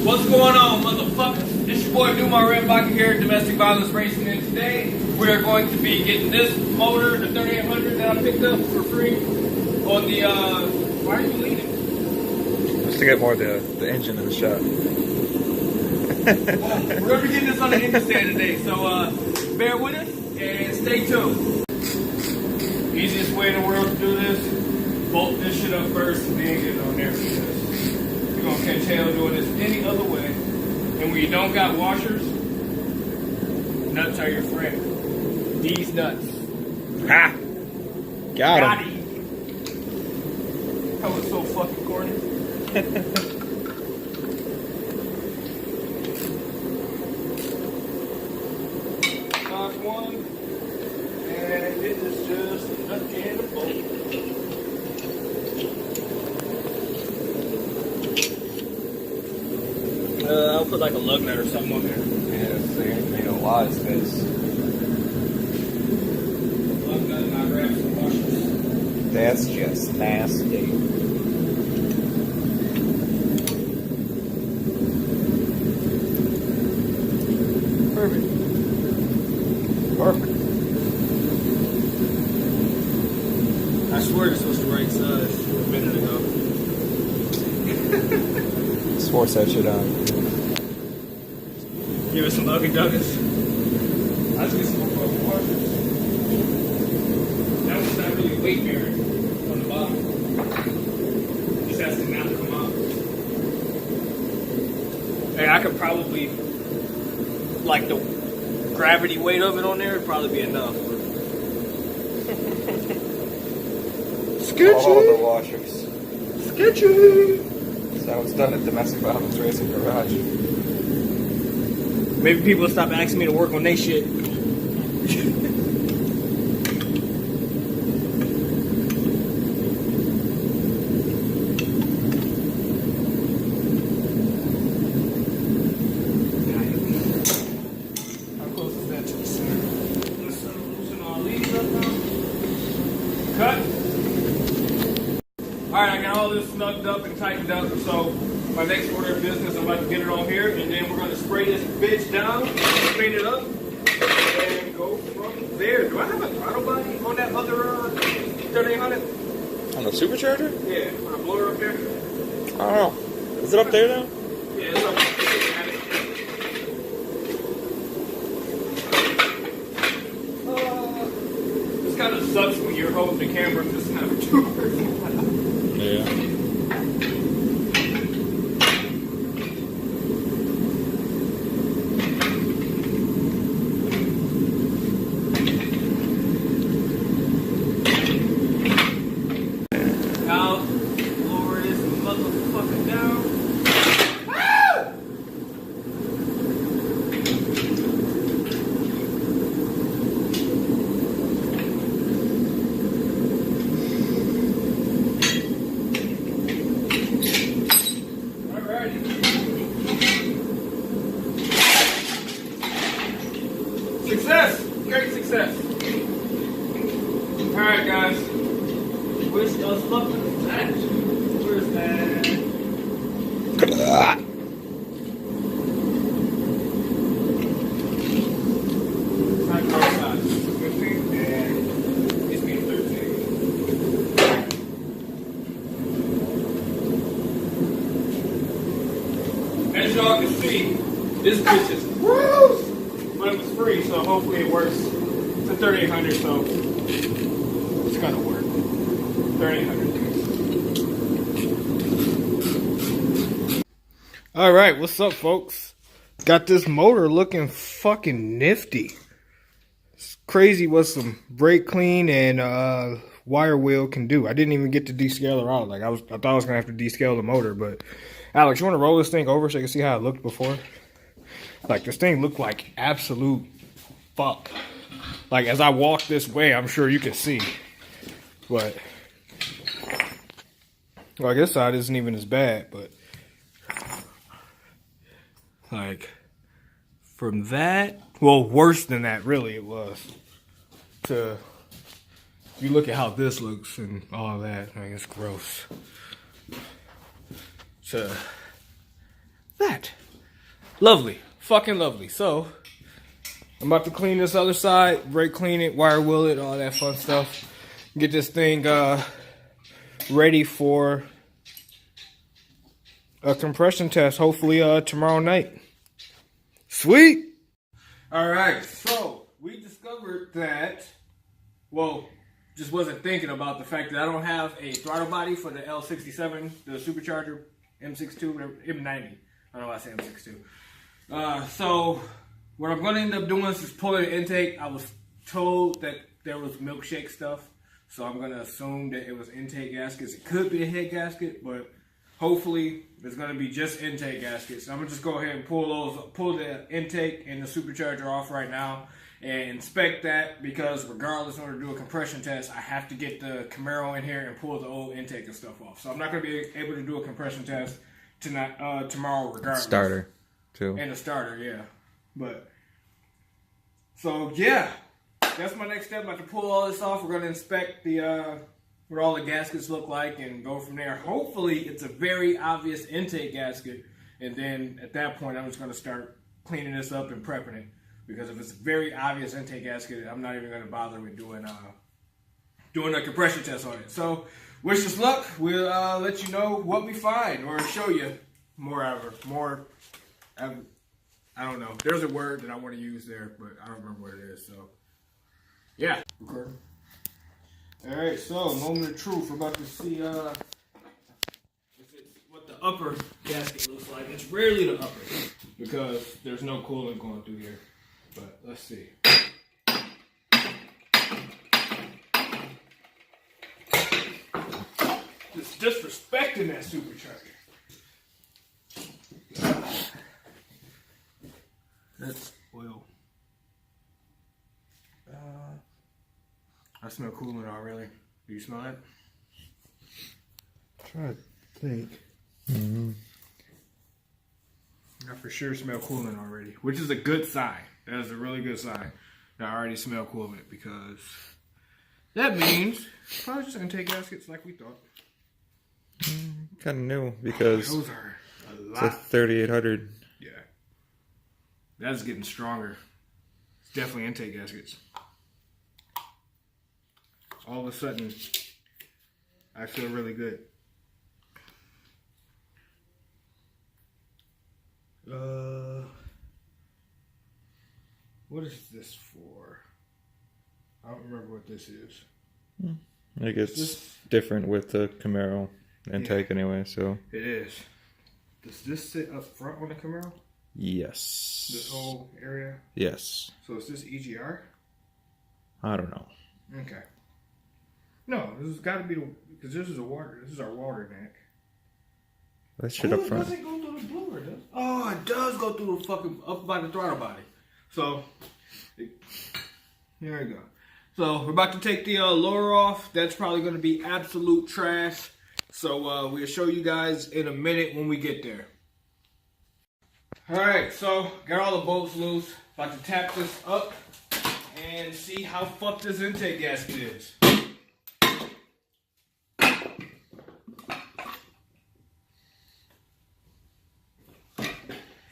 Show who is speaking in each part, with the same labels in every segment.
Speaker 1: What's going on, motherfuckers? It's your boy Newmar Redbocker here at Domestic Violence Racing, and today we are going to be getting this motor, the 3800 that I picked up for free on the, why are you leaving?
Speaker 2: Just to get more of the engine in the shop.
Speaker 1: We're going to be getting this on the engine stand today, so bear with us and stay tuned. Easiest way in the world to do this, bolt this shit up first and then get it on there, because you're going to catch hell doing this any other way. And when you don't got washers, nuts are your friend. These nuts.
Speaker 2: Ha! Got him.
Speaker 1: That was so fucking corny. Knock one. And it is just a nut and a bolt. I'll put like a lug nut or something on there.
Speaker 2: Yeah, so you're gonna make a lot of space.
Speaker 1: Lug nut and I grab some washers.
Speaker 2: That's just nasty. Perfect. Perfect.
Speaker 1: I swear this was the right size a minute ago.
Speaker 2: Just force that shit on.
Speaker 1: Give it some ugly duggers. Let's get some more washers. That one's not really weight bearing on the bottom. Just has to not come out. Hey, I could probably, like the gravity weight of it on there would probably be enough.
Speaker 2: All the washers.
Speaker 1: Sketchy!
Speaker 2: That's how it's done at Domestic Violence Racing Garage.
Speaker 1: Maybe people will stop asking me to work on their shit. How close is that to the center? Let's loosen all these up now. Cut. Alright, I got all this snugged up and tightened up, so my next order of business, I'm about to get it on here, and then we're going to spray this bitch down, clean it up, and go from there. Do I have a throttle body on that other 3800?
Speaker 2: On the supercharger?
Speaker 1: Yeah, put a blower up there.
Speaker 2: I don't know. Is it up there now?
Speaker 1: Yeah, it's up there. This kind of sucks when you're holding the camera and just kind of too.
Speaker 2: Yeah.
Speaker 1: Now, lower this motherfucker down. Alrighty. Success! Great success. Alright, guys. Wish us luck with that. Where's that? Not quite size. 15 and it's being 13. As y'all can see, this bitch is gross! But it was free, so hopefully it works. It's a 3800, so it's gonna work. 3800. All right, what's up, folks? Got this motor looking fucking nifty. It's crazy what some brake clean and wire wheel can do. I didn't even get to descale her out. Like I thought I was gonna have to descale the motor, but Alex, you want to roll this thing over so you can see how it looked before? Like this thing looked like absolute fuck. Like as I walk this way, I'm sure you can see, but. Well, this side isn't even as bad, but like from that, well, worse than that, really, it was. To you look at how this looks and all that, like it's gross. To that. Lovely. Fucking lovely. So, I'm about to clean this other side, brake clean it, wire wheel it, all that fun stuff. Get this thing ready for a compression test, hopefully tomorrow night. Sweet! Alright, so we discovered that, well, just wasn't thinking about the fact that I don't have a throttle body for the L67, the supercharger, M62, whatever, M90. I don't know why I say M62. So what I'm going to end up doing is just pulling the intake. I was told that there was milkshake stuff, so I'm going to assume that it was intake gaskets. It could be a head gasket, but hopefully it's going to be just intake gaskets. So I'm going to just go ahead and pull the intake and the supercharger off right now and inspect that, because regardless, in order to do a compression test, I have to get the Camaro in here and pull the old intake and stuff off. So I'm not going to be able to do a compression test tonight, tomorrow, regardless.
Speaker 2: Starter, too.
Speaker 1: And a starter, yeah. But, so yeah, that's my next step. I'm about to pull all this off. We're going to inspect the what all the gaskets look like and go from there. Hopefully, it's a very obvious intake gasket. And then at that point, I'm just going to start cleaning this up and prepping it. Because if it's a very obvious intake gasket, I'm not even going to bother with doing a compression test on it. So, wish us luck. We'll let you know what we find, or show you I don't know. There's a word that I want to use there, but I don't remember what it is. So, yeah. Recording. All right. So, moment of truth. We're about to see what the upper gasket looks like. It's rarely the upper, because there's no coolant going through here. But let's see. Just disrespecting that supercharger. That's oil. I smell coolant already. Do you smell that?
Speaker 3: Try to think.
Speaker 1: I for sure smell coolant already, which is a good sign. That is a really good sign. I already smell coolant, because that means probably just intake gaskets like we thought.
Speaker 2: Kind of new, because
Speaker 1: Those are a
Speaker 2: it's a
Speaker 1: lot.
Speaker 2: 3800.
Speaker 1: Yeah. That's getting stronger. It's definitely intake gaskets. All of a sudden, I feel really good. What is this for? I don't remember what this is.
Speaker 2: I guess it's different with the Camaro intake anyway, so.
Speaker 1: It is. Does this sit up front on the Camaro?
Speaker 2: Yes.
Speaker 1: This whole area?
Speaker 2: Yes.
Speaker 1: So is this EGR?
Speaker 2: I don't know.
Speaker 1: Okay. No, this has got to be because this is our water neck.
Speaker 2: That shit up front.
Speaker 1: It doesn't go through the blower, does it? Oh, it does go through the fucking up by the throttle body. So, here we go. So, we're about to take the lower off. That's probably going to be absolute trash. So, we'll show you guys in a minute when we get there. Alright, so, got all the bolts loose. About to tap this up and see how fucked this intake gasket is.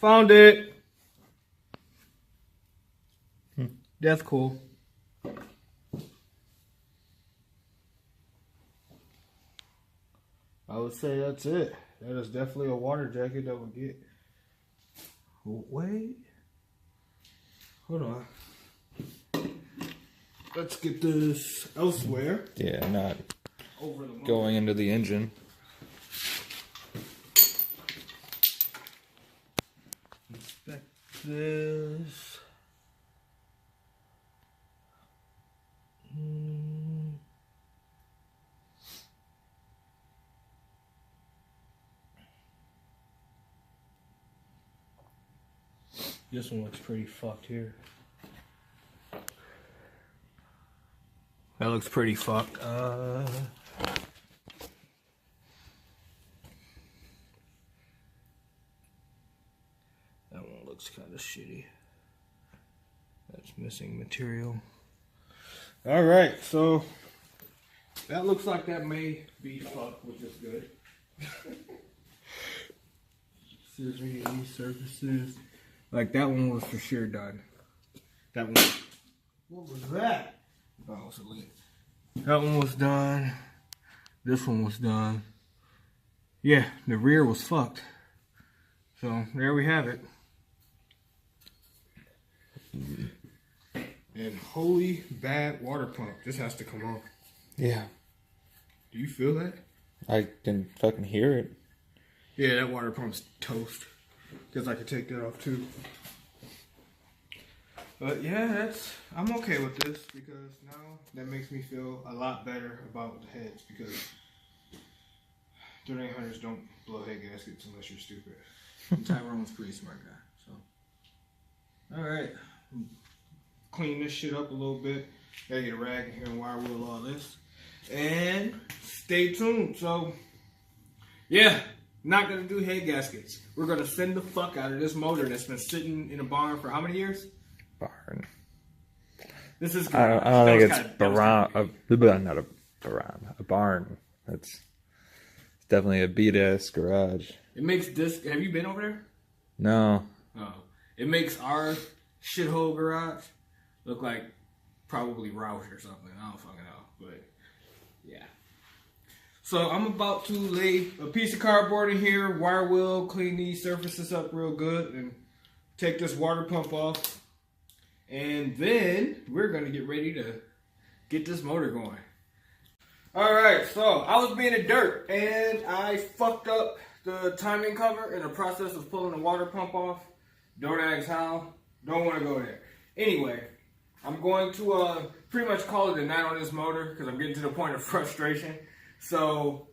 Speaker 1: Found it. That's cool. I would say that's it. That is definitely a water jacket that will get. Wait. Hold on. Let's get this elsewhere.
Speaker 2: Yeah, not
Speaker 1: Over the motor.
Speaker 2: going into the engine.
Speaker 1: Inspect this. This one looks pretty fucked here. That looks pretty fucked. That one looks kind of shitty. That's missing material. All right, so that looks like that may be fucked, which is good. Scissors, these surfaces. Like that one was for sure done. That one. What was that? Oh, it was a lid. That one was done. This one was done. Yeah, the rear was fucked. So there we have it. And holy bad water pump. This has to come off.
Speaker 2: Yeah.
Speaker 1: Do you feel that?
Speaker 2: I can fucking hear it.
Speaker 1: Yeah, that water pump's toast. Guess I could take that off too. But yeah, I'm okay with this because now that makes me feel a lot better about the heads because 3800s don't blow head gaskets unless you're stupid. And Tyrone's a pretty smart guy, so. Alright. Clean this shit up a little bit. Gotta get a rag in here and wire wheel all this. And stay tuned. So, yeah, not gonna do head gaskets. We're gonna send the fuck out of this motor that's been sitting in a barn for how many years?
Speaker 2: Barn.
Speaker 1: This is.
Speaker 2: I don't think it's not a barn. It's definitely a beat ass garage.
Speaker 1: It makes this. Have you been over there?
Speaker 2: No.
Speaker 1: Oh, it makes our shithole garage look like probably Roush or something. I don't fucking know, but yeah. So I'm about to lay a piece of cardboard in here, wire wheel, clean these surfaces up real good, and take this water pump off. And then we're gonna get ready to get this motor going. Alright, so I was being a dirt and I fucked up the timing cover in the process of pulling the water pump off. Don't ask how. Don't want to go there. Anyway, I'm going to pretty much call it a night on this motor because I'm getting to the point of frustration. So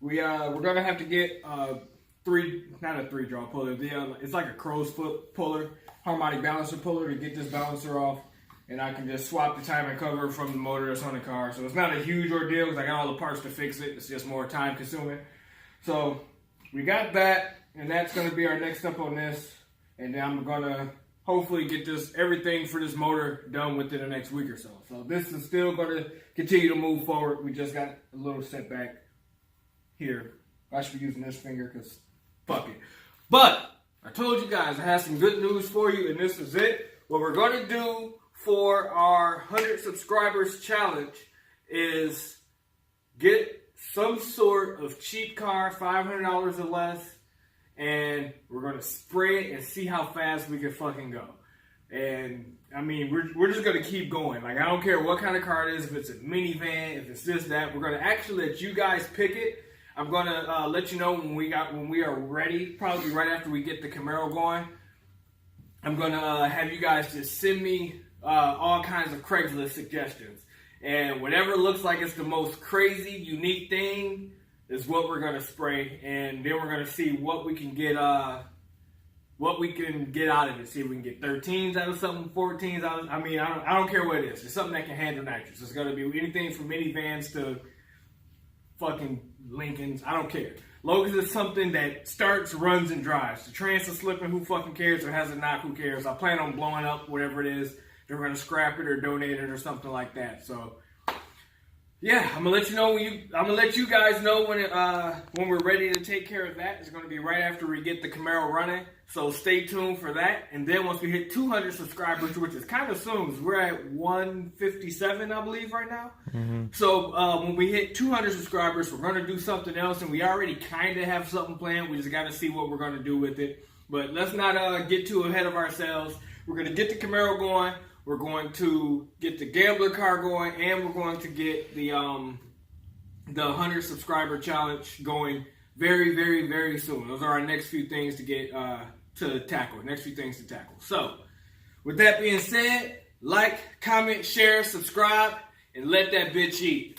Speaker 1: we're gonna have to get not a 3-draw puller. It's like a crow's foot puller, harmonic balancer puller to get this balancer off, and I can just swap the timing cover from the motor that's on the car. So it's not a huge ordeal because I got all the parts to fix it. It's just more time consuming. So we got that, and that's gonna be our next step on this. And then I'm gonna hopefully get everything for this motor done within the next week or so. So this is still gonna continue to move forward. We just got a little setback here. I should be using this finger because fuck it. But I told you guys I have some good news for you, and this is it. What we're gonna do for our 100 subscribers challenge is get some sort of cheap car, $500 or less, and we're gonna spray it and see how fast we can fucking go. And I mean, we're just gonna keep going. Like, I don't care what kind of car it is, if it's a minivan, if it's this, that. We're gonna actually let you guys pick it. I'm gonna let you know when we are ready, probably right after we get the Camaro going. I'm gonna have you guys just send me all kinds of Craigslist suggestions, and whatever looks like it's the most crazy, unique thing is what we're gonna spray, and then we're gonna see what we can get out of it. See if we can get 13s out of something, 14s out of. I mean, I don't care what it is. It's something that can handle nitrous. It's gonna be anything from minivans to fucking Lincolns. I don't care. Long as it's something that starts, runs, and drives. The trans is slipping, who fucking cares? Or has a knock, who cares? I plan on blowing up whatever it is. They're gonna scrap it or donate it or something like that. So yeah, I'm gonna let you know I'm gonna let you guys know when we're ready to take care of that. It's gonna be right after we get the Camaro running. So stay tuned for that. And then once we hit 200 subscribers, which is kind of soon, because we're at 157, I believe, right now. Mm-hmm. So when we hit 200 subscribers, we're gonna do something else, and we already kind of have something planned. We just gotta see what we're gonna do with it. But let's not get too ahead of ourselves. We're gonna get the Camaro going. We're going to get the gambler car going, and we're going to get the 100 subscriber challenge going very, very, very soon. Those are our next few things to get to tackle. Next few things to tackle. So, with that being said, like, comment, share, subscribe, and let that bitch eat.